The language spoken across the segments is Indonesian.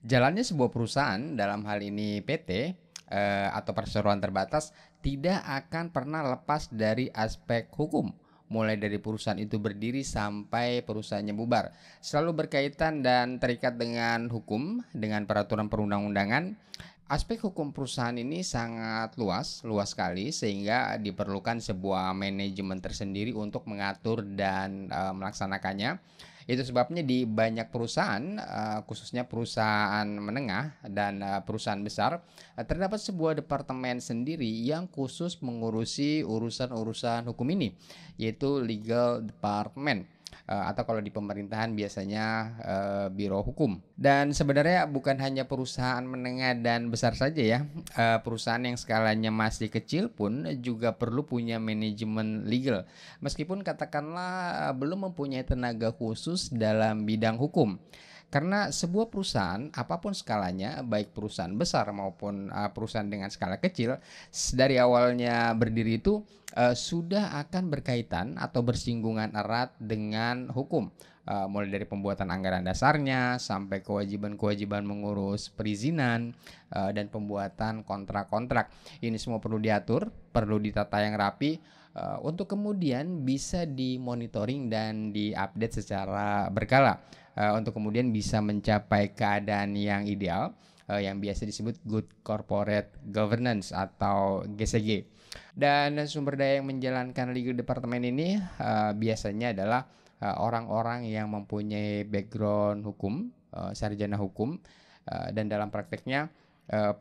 Jalannya sebuah perusahaan, dalam hal ini PT, atau perseroan terbatas, tidak akan pernah lepas dari aspek hukum. Mulai dari perusahaan itu berdiri sampai perusahaannya bubar. Selalu berkaitan dan terikat dengan hukum, dengan peraturan perundang-undangan. Aspek hukum perusahaan ini sangat luas, luas sekali, sehingga diperlukan sebuah manajemen tersendiri untuk mengatur dan melaksanakannya. Itu sebabnya di banyak perusahaan, khususnya perusahaan menengah dan perusahaan besar, terdapat sebuah departemen sendiri yang khusus mengurusi urusan-urusan hukum ini, yaitu legal department. Atau kalau di pemerintahan biasanya biro hukum. Dan sebenarnya bukan hanya perusahaan menengah dan besar saja ya, perusahaan yang skalanya masih kecil pun juga perlu punya manajemen legal. Meskipun katakanlah belum mempunyai tenaga khusus dalam bidang hukum. Karena sebuah perusahaan apapun skalanya, baik perusahaan besar maupun perusahaan dengan skala kecil, dari awalnya berdiri itu sudah akan berkaitan atau bersinggungan erat dengan hukum. Mulai dari pembuatan anggaran dasarnya sampai kewajiban-kewajiban mengurus perizinan dan pembuatan kontrak-kontrak. Ini semua perlu diatur, perlu ditata yang rapi untuk kemudian bisa dimonitoring dan diupdate secara berkala, untuk kemudian bisa mencapai keadaan yang ideal, yang biasa disebut good corporate governance atau GCG. Dan sumber daya yang menjalankan legal department ini biasanya adalah orang-orang yang mempunyai background hukum, sarjana hukum, dan dalam prakteknya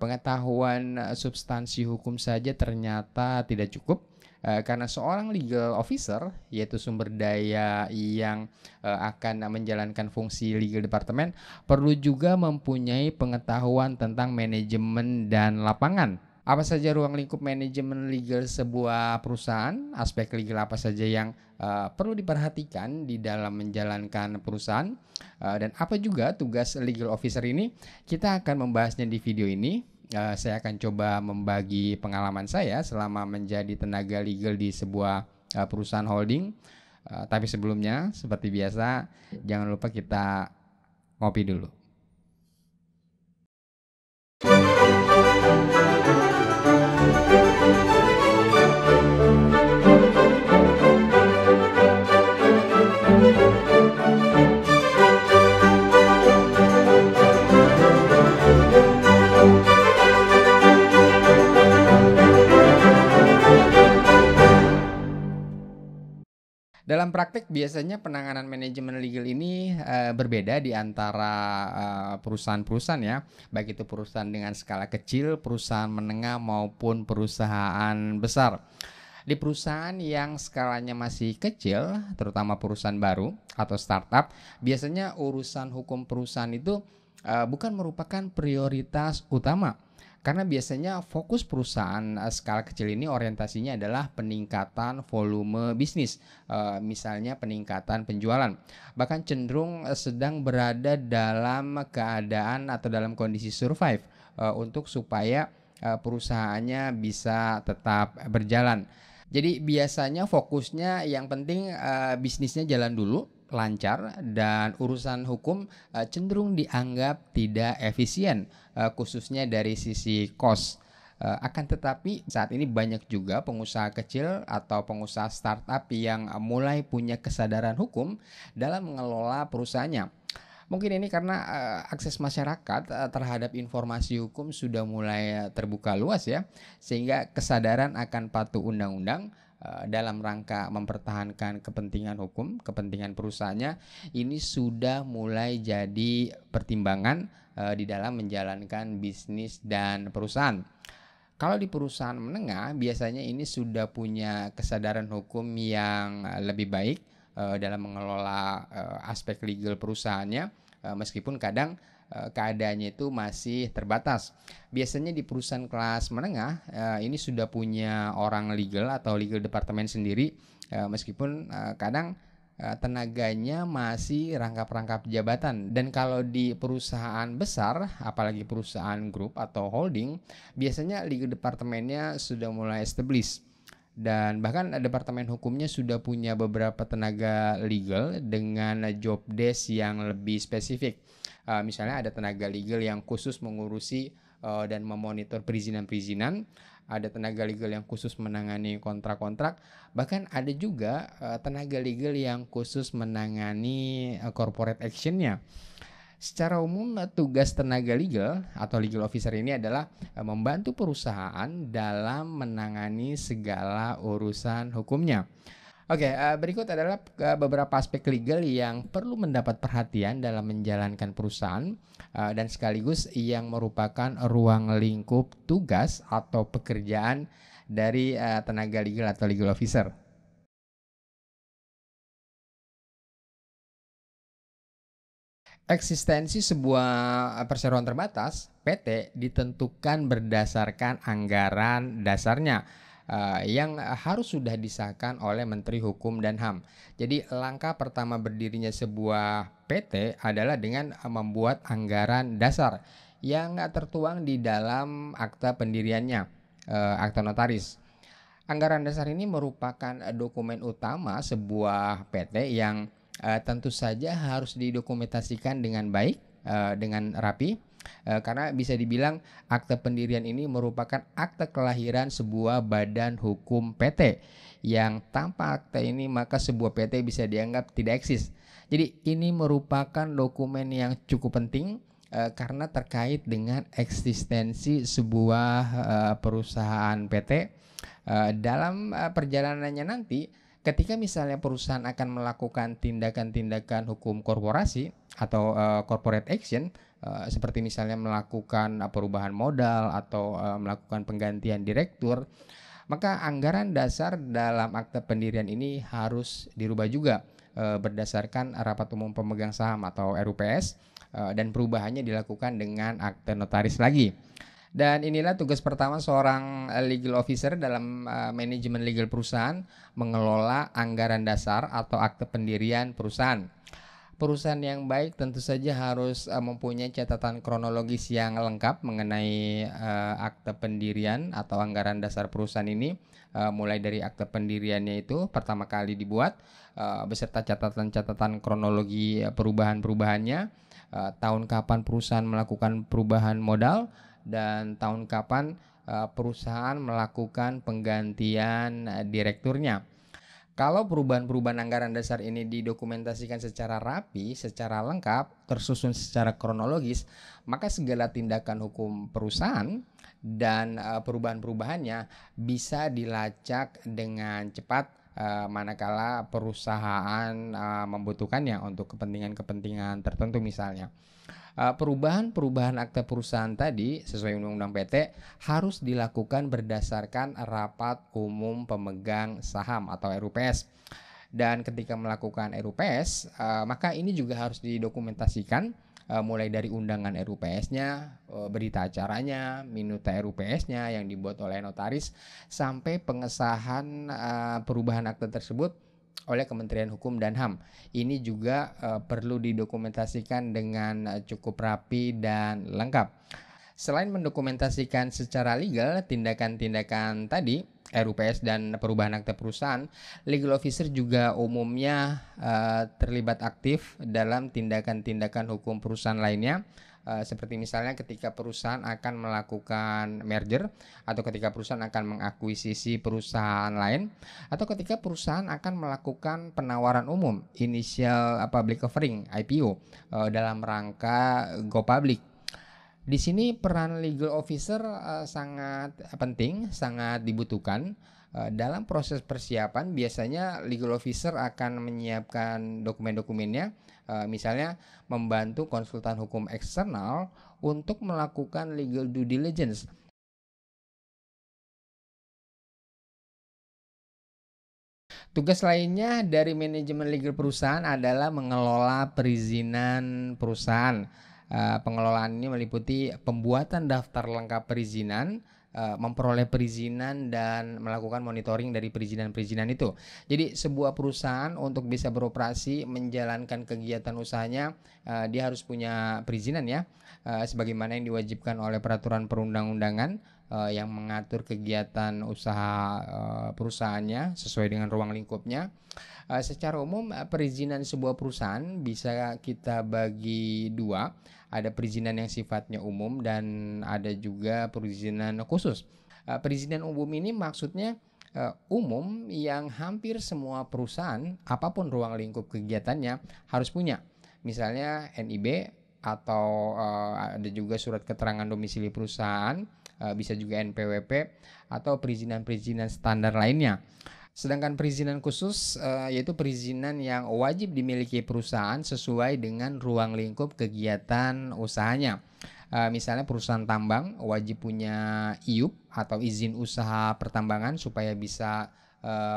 pengetahuan substansi hukum saja ternyata tidak cukup, karena seorang legal officer, yaitu sumber daya yang akan menjalankan fungsi legal department, perlu juga mempunyai pengetahuan tentang manajemen dan lapangan. Apa saja ruang lingkup manajemen legal sebuah perusahaan, aspek legal apa saja yang perlu diperhatikan di dalam menjalankan perusahaan, dan apa juga tugas legal officer ini, kita akan membahasnya di video ini. Saya akan coba membagi pengalaman saya selama menjadi tenaga legal di sebuah perusahaan holding. Tapi sebelumnya, seperti biasa, jangan lupa kita ngopi dulu. Dalam praktek biasanya penanganan manajemen legal ini berbeda di antara perusahaan-perusahaan ya, baik itu perusahaan dengan skala kecil, perusahaan menengah maupun perusahaan besar. Di perusahaan yang skalanya masih kecil, terutama perusahaan baru atau startup, biasanya urusan hukum perusahaan itu bukan merupakan prioritas utama. Karena biasanya fokus perusahaan skala kecil ini orientasinya adalah peningkatan volume bisnis, misalnya peningkatan penjualan. Bahkan cenderung sedang berada dalam keadaan atau dalam kondisi survive, untuk supaya perusahaannya bisa tetap berjalan. Jadi biasanya fokusnya yang penting bisnisnya jalan dulu, lancar, dan urusan hukum cenderung dianggap tidak efisien, khususnya dari sisi cost. Akan tetapi saat ini banyak juga pengusaha kecil atau pengusaha startup yang mulai punya kesadaran hukum dalam mengelola perusahaannya. Mungkin ini karena akses masyarakat terhadap informasi hukum sudah mulai terbuka luas ya, sehingga kesadaran akan patuh undang-undang dalam rangka mempertahankan kepentingan hukum, kepentingan perusahaannya, ini sudah mulai jadi pertimbangan di dalam menjalankan bisnis dan perusahaan. Kalau di perusahaan menengah biasanya ini sudah punya kesadaran hukum yang lebih baik dalam mengelola aspek legal perusahaannya, meskipun kadang keadaannya itu masih terbatas. Biasanya di perusahaan kelas menengah ini sudah punya orang legal atau legal departemen sendiri, meskipun kadang tenaganya masih rangkap-rangkap jabatan. Dan kalau di perusahaan besar, apalagi perusahaan grup atau holding, biasanya legal departemennya sudah mulai established. Dan bahkan departemen hukumnya sudah punya beberapa tenaga legal dengan job desk yang lebih spesifik. Misalnya ada tenaga legal yang khusus mengurusi dan memonitor perizinan-perizinan, ada tenaga legal yang khusus menangani kontrak-kontrak, bahkan ada juga tenaga legal yang khusus menangani corporate actionnya. Secara umum, tugas tenaga legal atau legal officer ini adalah membantu perusahaan dalam menangani segala urusan hukumnya. Oke, berikut adalah beberapa aspek legal yang perlu mendapat perhatian dalam menjalankan perusahaan dan sekaligus yang merupakan ruang lingkup tugas atau pekerjaan dari tenaga legal atau legal officer. Eksistensi sebuah perseroan terbatas (PT) ditentukan berdasarkan anggaran dasarnya yang harus sudah disahkan oleh Menteri Hukum dan HAM. Jadi langkah pertama berdirinya sebuah PT adalah dengan membuat anggaran dasar yang tertuang di dalam akta pendiriannya, akta notaris. Anggaran dasar ini merupakan dokumen utama sebuah PT yang tentu saja harus didokumentasikan dengan baik, dengan rapi, karena bisa dibilang akta pendirian ini merupakan akta kelahiran sebuah badan hukum PT yang tanpa akta ini maka sebuah PT bisa dianggap tidak eksis. Jadi ini merupakan dokumen yang cukup penting karena terkait dengan eksistensi sebuah perusahaan PT. Dalam perjalanannya nanti, ketika misalnya perusahaan akan melakukan tindakan-tindakan hukum korporasi atau corporate action, seperti misalnya melakukan perubahan modal atau melakukan penggantian direktur, maka anggaran dasar dalam akta pendirian ini harus dirubah juga berdasarkan rapat umum pemegang saham atau RUPS, dan perubahannya dilakukan dengan akte notaris lagi. Dan inilah tugas pertama seorang legal officer dalam manajemen legal perusahaan, mengelola anggaran dasar atau akte pendirian perusahaan. Perusahaan yang baik tentu saja harus mempunyai catatan kronologis yang lengkap mengenai akte pendirian atau anggaran dasar perusahaan ini, mulai dari akte pendiriannya itu pertama kali dibuat, beserta catatan-catatan kronologi perubahan-perubahannya, tahun kapan perusahaan melakukan perubahan modal, dan tahun kapan perusahaan melakukan penggantian direkturnya. Kalau perubahan-perubahan anggaran dasar ini didokumentasikan secara rapi, secara lengkap, tersusun secara kronologis, maka segala tindakan hukum perusahaan dan perubahan-perubahannya bisa dilacak dengan cepat manakala perusahaan membutuhkannya untuk kepentingan-kepentingan tertentu misalnya. Perubahan-perubahan akta perusahaan tadi sesuai Undang-Undang PT harus dilakukan berdasarkan rapat umum pemegang saham atau RUPS. Dan ketika melakukan RUPS, maka ini juga harus didokumentasikan, mulai dari undangan RUPS-nya, berita acaranya, minuta RUPS-nya yang dibuat oleh notaris, sampai pengesahan perubahan akta tersebut oleh Kementerian Hukum dan HAM. Ini juga perlu didokumentasikan dengan cukup rapi dan lengkap. Selain mendokumentasikan secara legal tindakan-tindakan tadi, RUPS dan perubahan akta perusahaan, legal officer juga umumnya terlibat aktif dalam tindakan-tindakan hukum perusahaan lainnya, seperti misalnya ketika perusahaan akan melakukan merger, atau ketika perusahaan akan mengakuisisi perusahaan lain, atau ketika perusahaan akan melakukan penawaran umum initial public offering IPO dalam rangka go public. Di sini peran legal officer sangat penting, sangat dibutuhkan. Dalam proses persiapan biasanya legal officer akan menyiapkan dokumen-dokumennya, misalnya membantu konsultan hukum eksternal untuk melakukan legal due diligence. Tugas lainnya dari manajemen legal perusahaan adalah mengelola perizinan perusahaan. Pengelolaan ini meliputi pembuatan daftar lengkap perizinan, memperoleh perizinan, dan melakukan monitoring dari perizinan-perizinan itu. Jadi sebuah perusahaan untuk bisa beroperasi menjalankan kegiatan usahanya, dia harus punya perizinan ya, sebagaimana yang diwajibkan oleh peraturan perundang-undangan yang mengatur kegiatan usaha perusahaannya sesuai dengan ruang lingkupnya. Secara umum perizinan sebuah perusahaan bisa kita bagi dua. Ada perizinan yang sifatnya umum dan ada juga perizinan khusus. Perizinan umum ini maksudnya umum yang hampir semua perusahaan apapun ruang lingkup kegiatannya harus punya. Misalnya NIB atau ada juga surat keterangan domisili perusahaan, bisa juga NPWP atau perizinan-perizinan standar lainnya. Sedangkan perizinan khusus yaitu perizinan yang wajib dimiliki perusahaan sesuai dengan ruang lingkup kegiatan usahanya. Misalnya perusahaan tambang wajib punya IUP atau izin usaha pertambangan supaya bisa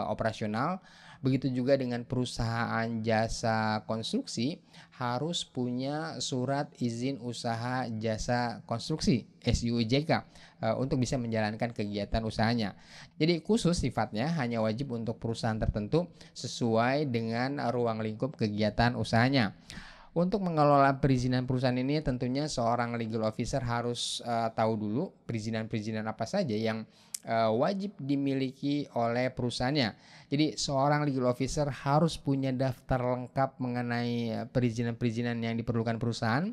operasional. Begitu juga dengan perusahaan jasa konstruksi harus punya surat izin usaha jasa konstruksi SUJK untuk bisa menjalankan kegiatan usahanya. Jadi khusus sifatnya hanya wajib untuk perusahaan tertentu sesuai dengan ruang lingkup kegiatan usahanya. Untuk mengelola perizinan perusahaan ini tentunya seorang legal officer harus tahu dulu perizinan-perizinan apa saja yang wajib dimiliki oleh perusahaannya. Jadi seorang legal officer harus punya daftar lengkap mengenai perizinan-perizinan yang diperlukan perusahaan.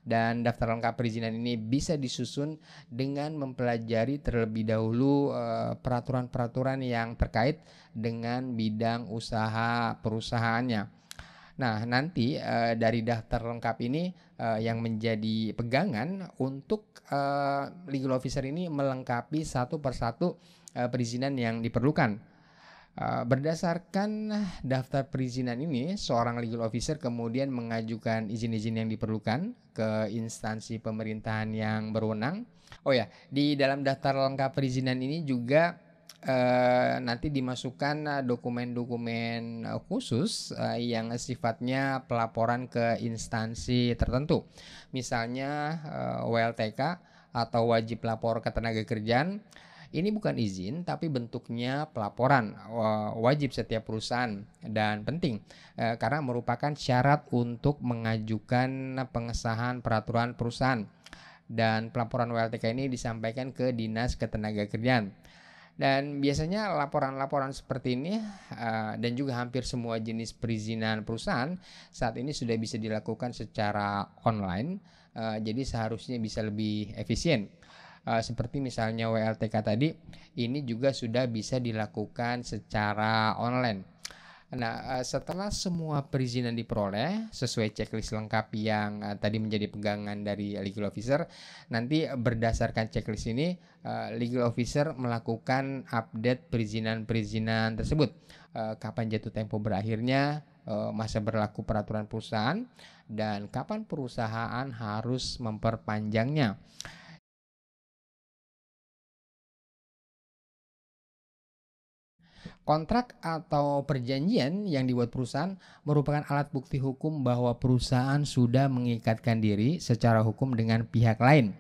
Dan daftar lengkap perizinan ini bisa disusun dengan mempelajari terlebih dahulu peraturan-peraturan yang terkait dengan bidang usaha perusahaannya. Nah, nanti dari daftar lengkap ini yang menjadi pegangan untuk legal officer ini melengkapi satu persatu perizinan yang diperlukan. Berdasarkan daftar perizinan ini, seorang legal officer kemudian mengajukan izin-izin yang diperlukan ke instansi pemerintahan yang berwenang. Oh ya, di dalam daftar lengkap perizinan ini juga nanti dimasukkan dokumen-dokumen khusus yang sifatnya pelaporan ke instansi tertentu. Misalnya WLTK atau wajib lapor ketenagakerjaan. Ini bukan izin tapi bentuknya pelaporan wajib setiap perusahaan dan penting karena merupakan syarat untuk mengajukan pengesahan peraturan perusahaan. Dan pelaporan WLTK ini disampaikan ke Dinas Ketenagakerjaan. Dan biasanya laporan-laporan seperti ini dan juga hampir semua jenis perizinan perusahaan saat ini sudah bisa dilakukan secara online, jadi seharusnya bisa lebih efisien. Seperti misalnya WLTK tadi, ini juga sudah bisa dilakukan secara online. Nah, setelah semua perizinan diperoleh sesuai checklist lengkap yang tadi menjadi pegangan dari legal officer, nanti berdasarkan checklist ini legal officer melakukan update perizinan-perizinan tersebut. Kapan jatuh tempo berakhirnya, masa berlaku peraturan perusahaan, dan kapan perusahaan harus memperpanjangnya. Kontrak atau perjanjian yang dibuat perusahaan merupakan alat bukti hukum bahwa perusahaan sudah mengikatkan diri secara hukum dengan pihak lain.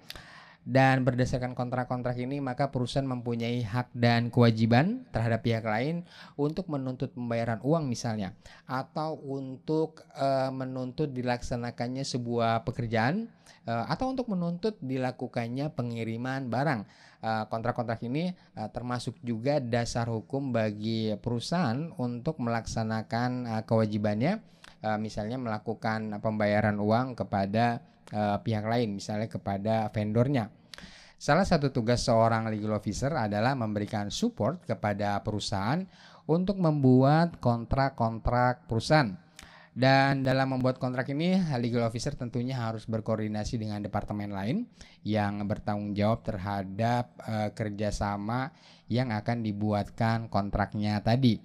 Dan berdasarkan kontrak-kontrak ini maka perusahaan mempunyai hak dan kewajiban terhadap pihak lain untuk menuntut pembayaran uang misalnya, atau untuk menuntut dilaksanakannya sebuah pekerjaan, atau untuk menuntut dilakukannya pengiriman barang. Kontrak-kontrak ini termasuk juga dasar hukum bagi perusahaan untuk melaksanakan kewajibannya, misalnya melakukan pembayaran uang kepada pihak lain, misalnya kepada vendornya. Salah satu tugas seorang legal officer adalah memberikan support kepada perusahaan untuk membuat kontrak-kontrak perusahaan. Dan dalam membuat kontrak ini, legal officer tentunya harus berkoordinasi dengan departemen lain yang bertanggung jawab terhadap kerjasama yang akan dibuatkan kontraknya tadi.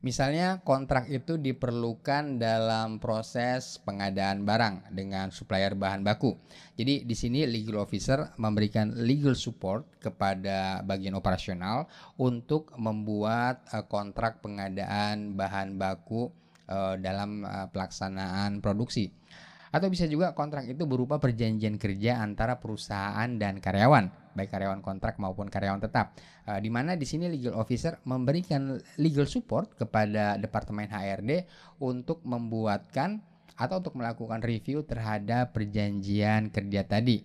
Misalnya kontrak itu diperlukan dalam proses pengadaan barang dengan supplier bahan baku. Jadi di sini legal officer memberikan legal support kepada bagian operasional untuk membuat kontrak pengadaan bahan baku dalam pelaksanaan produksi. Atau bisa juga kontrak itu berupa perjanjian kerja antara perusahaan dan karyawan, baik karyawan kontrak maupun karyawan tetap. Di mana di sini legal officer memberikan legal support kepada departemen HRD untuk membuatkan atau untuk melakukan review terhadap perjanjian kerja tadi.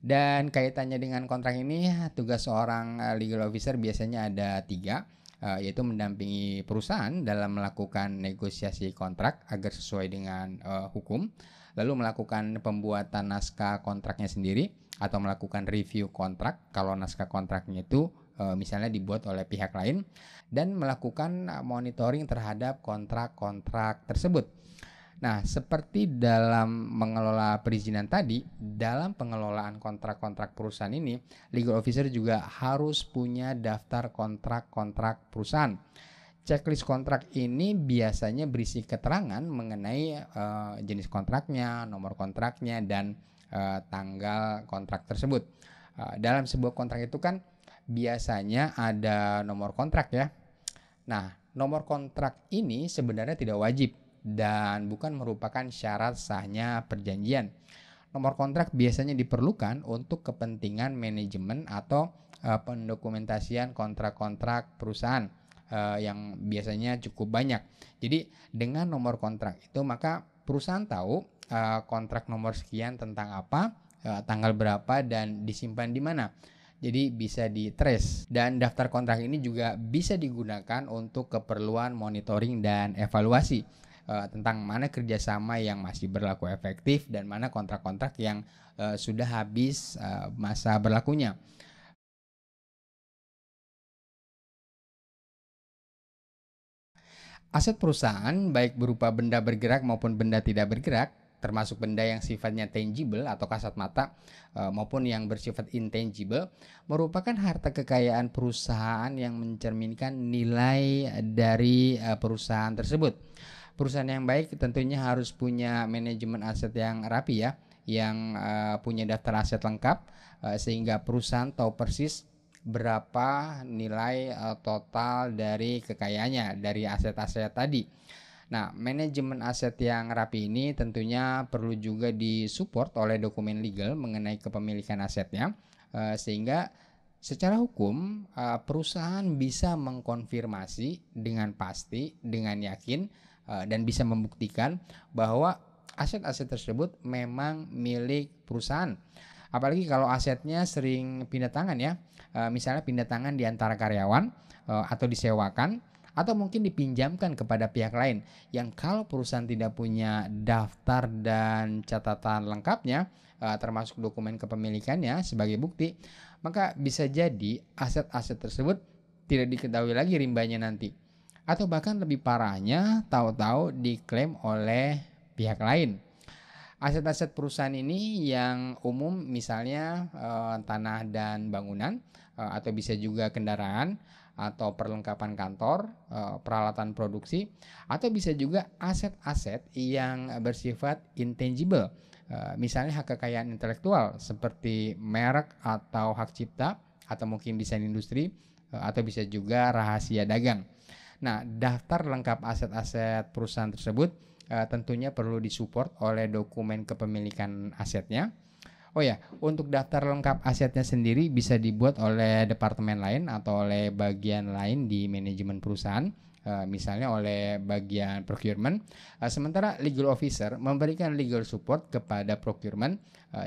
Dan kaitannya dengan kontrak ini, tugas seorang legal officer biasanya ada 3, yaitu mendampingi perusahaan dalam melakukan negosiasi kontrak agar sesuai dengan hukum, lalu melakukan pembuatan naskah kontraknya sendiri, atau melakukan review kontrak kalau naskah kontraknya itu misalnya dibuat oleh pihak lain, dan melakukan monitoring terhadap kontrak-kontrak tersebut. Nah, seperti dalam mengelola perizinan tadi, dalam pengelolaan kontrak-kontrak perusahaan ini, legal officer juga harus punya daftar kontrak-kontrak perusahaan. Checklist kontrak ini biasanya berisi keterangan mengenai jenis kontraknya, nomor kontraknya, dan tanggal kontrak tersebut. Dalam sebuah kontrak itu kan biasanya ada nomor kontrak ya. Nah, nomor kontrak ini sebenarnya tidak wajib dan bukan merupakan syarat sahnya perjanjian. Nomor kontrak biasanya diperlukan untuk kepentingan manajemen atau pendokumentasian kontrak-kontrak perusahaan yang biasanya cukup banyak. Jadi dengan nomor kontrak itu maka perusahaan tahu kontrak nomor sekian tentang apa, tanggal berapa, dan disimpan di mana. Jadi bisa di-trace, dan daftar kontrak ini juga bisa digunakan untuk keperluan monitoring dan evaluasi tentang mana kerjasama yang masih berlaku efektif dan mana kontrak-kontrak yang sudah habis masa berlakunya. Aset perusahaan baik berupa benda bergerak maupun benda tidak bergerak, termasuk benda yang sifatnya tangible atau kasat mata maupun yang bersifat intangible, merupakan harta kekayaan perusahaan yang mencerminkan nilai dari perusahaan tersebut. Perusahaan yang baik tentunya harus punya manajemen aset yang rapi ya, yang punya daftar aset lengkap, sehingga perusahaan tahu persis berapa nilai total dari kekayaannya dari aset-aset tadi. Nah, manajemen aset yang rapi ini tentunya perlu juga disupport oleh dokumen legal mengenai kepemilikan asetnya, sehingga secara hukum perusahaan bisa mengkonfirmasi dengan pasti, dengan yakin, dan bisa membuktikan bahwa aset-aset tersebut memang milik perusahaan. Apalagi kalau asetnya sering pindah tangan ya, misalnya pindah tangan di antara karyawan atau disewakan atau mungkin dipinjamkan kepada pihak lain, yang kalau perusahaan tidak punya daftar dan catatan lengkapnya termasuk dokumen kepemilikannya sebagai bukti, maka bisa jadi aset-aset tersebut tidak diketahui lagi rimbanya nanti, atau bahkan lebih parahnya tahu-tahu diklaim oleh pihak lain. Aset-aset perusahaan ini yang umum misalnya tanah dan bangunan, atau bisa juga kendaraan atau perlengkapan kantor, peralatan produksi, atau bisa juga aset-aset yang bersifat intangible. Misalnya hak kekayaan intelektual seperti merek atau hak cipta, atau mungkin desain industri, atau bisa juga rahasia dagang. Nah, daftar lengkap aset-aset perusahaan tersebut tentunya perlu disupport oleh dokumen kepemilikan asetnya. Oh ya, untuk daftar lengkap asetnya sendiri bisa dibuat oleh departemen lain atau oleh bagian lain di manajemen perusahaan, misalnya oleh bagian procurement. Sementara legal officer memberikan legal support kepada procurement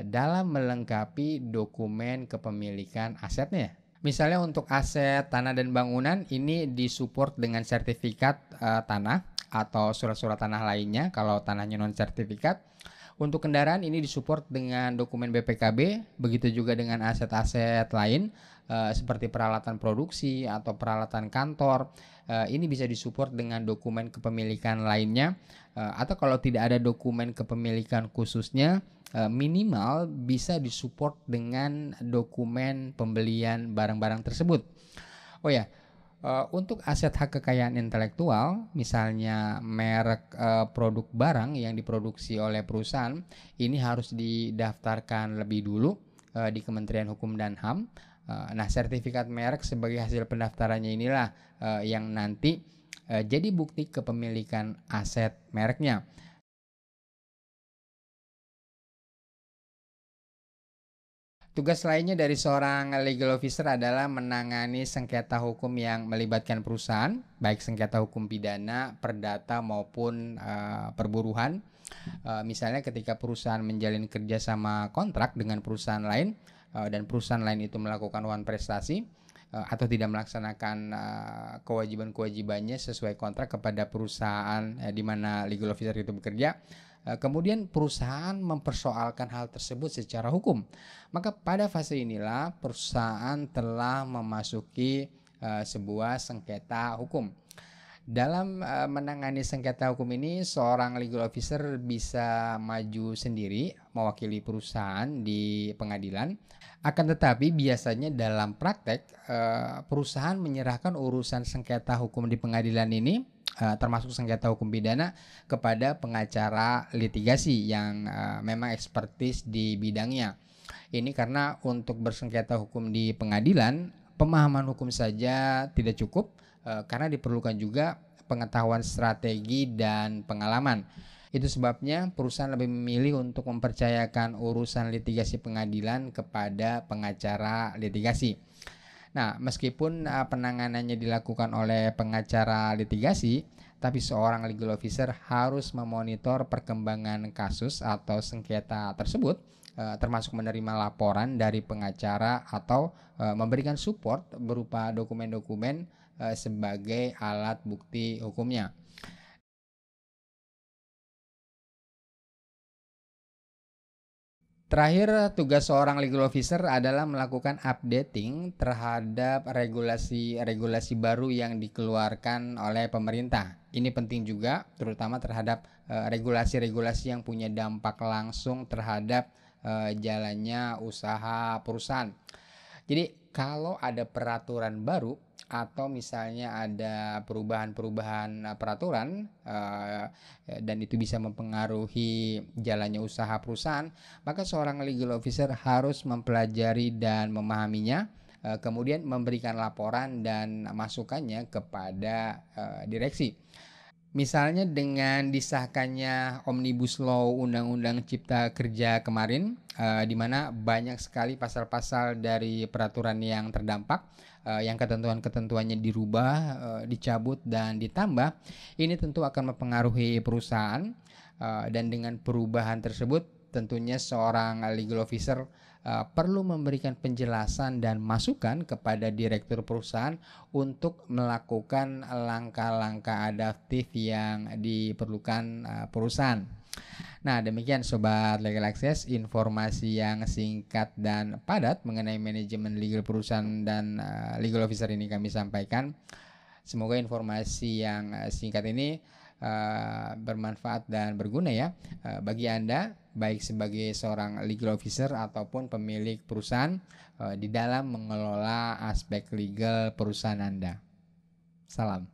dalam melengkapi dokumen kepemilikan asetnya. Misalnya untuk aset tanah dan bangunan ini disupport dengan sertifikat tanah atau surat-surat tanah lainnya kalau tanahnya non sertifikat. Untuk kendaraan ini disupport dengan dokumen BPKB, begitu juga dengan aset-aset lain seperti peralatan produksi atau peralatan kantor. Ini bisa disupport dengan dokumen kepemilikan lainnya, atau kalau tidak ada dokumen kepemilikan khususnya, minimal bisa disupport dengan dokumen pembelian barang-barang tersebut. Oh ya, untuk aset hak kekayaan intelektual, misalnya merek produk barang yang diproduksi oleh perusahaan, ini harus didaftarkan lebih dulu di Kementerian Hukum dan HAM. Nah, sertifikat merek sebagai hasil pendaftarannya inilah yang nanti jadi bukti kepemilikan aset mereknya. Tugas lainnya dari seorang legal officer adalah menangani sengketa hukum yang melibatkan perusahaan, baik sengketa hukum pidana, perdata maupun perburuhan. Misalnya ketika perusahaan menjalin kerjasama kontrak dengan perusahaan lain, dan perusahaan lain itu melakukan wan prestasi atau tidak melaksanakan kewajiban-kewajibannya sesuai kontrak kepada perusahaan di mana legal officer itu bekerja, kemudian perusahaan mempersoalkan hal tersebut secara hukum, maka pada fase inilah perusahaan telah memasuki sebuah sengketa hukum. Dalam menangani sengketa hukum ini, seorang legal officer bisa maju sendiri mewakili perusahaan di pengadilan. Akan tetapi biasanya dalam praktek perusahaan menyerahkan urusan sengketa hukum di pengadilan ini, termasuk sengketa hukum pidana, kepada pengacara litigasi yang memang ekspertis di bidangnya. Ini karena untuk bersengketa hukum di pengadilan, pemahaman hukum saja tidak cukup, karena diperlukan juga pengetahuan strategi dan pengalaman. Itu sebabnya perusahaan lebih memilih untuk mempercayakan urusan litigasi pengadilan kepada pengacara litigasi. Nah, meskipun penanganannya dilakukan oleh pengacara litigasi, tapi seorang legal officer harus memonitor perkembangan kasus atau sengketa tersebut, termasuk menerima laporan dari pengacara atau memberikan support berupa dokumen-dokumen sebagai alat bukti hukumnya. Terakhir, tugas seorang legal officer adalah melakukan updating terhadap regulasi-regulasi baru yang dikeluarkan oleh pemerintah. Ini penting juga, terutama terhadap regulasi-regulasi yang punya dampak langsung terhadap jalannya usaha perusahaan. Jadi kalau ada peraturan baru atau misalnya ada perubahan-perubahan peraturan dan itu bisa mempengaruhi jalannya usaha perusahaan, maka seorang legal officer harus mempelajari dan memahaminya, kemudian memberikan laporan dan masukannya kepada direksi. Misalnya dengan disahkannya Omnibus Law Undang-Undang Cipta Kerja kemarin, di mana banyak sekali pasal-pasal dari peraturan yang terdampak, yang ketentuan-ketentuannya dirubah, dicabut dan ditambah. Ini tentu akan mempengaruhi perusahaan, dan dengan perubahan tersebut tentunya seorang legal officer perlu memberikan penjelasan dan masukan kepada direktur perusahaan untuk melakukan langkah-langkah adaptif yang diperlukan perusahaan. Nah, demikian Sobat Legal Access, informasi yang singkat dan padat mengenai manajemen legal perusahaan dan legal officer ini kami sampaikan. Semoga informasi yang singkat ini bermanfaat dan berguna ya bagi Anda, baik sebagai seorang legal officer ataupun pemilik perusahaan di dalam mengelola aspek legal perusahaan Anda. Salam.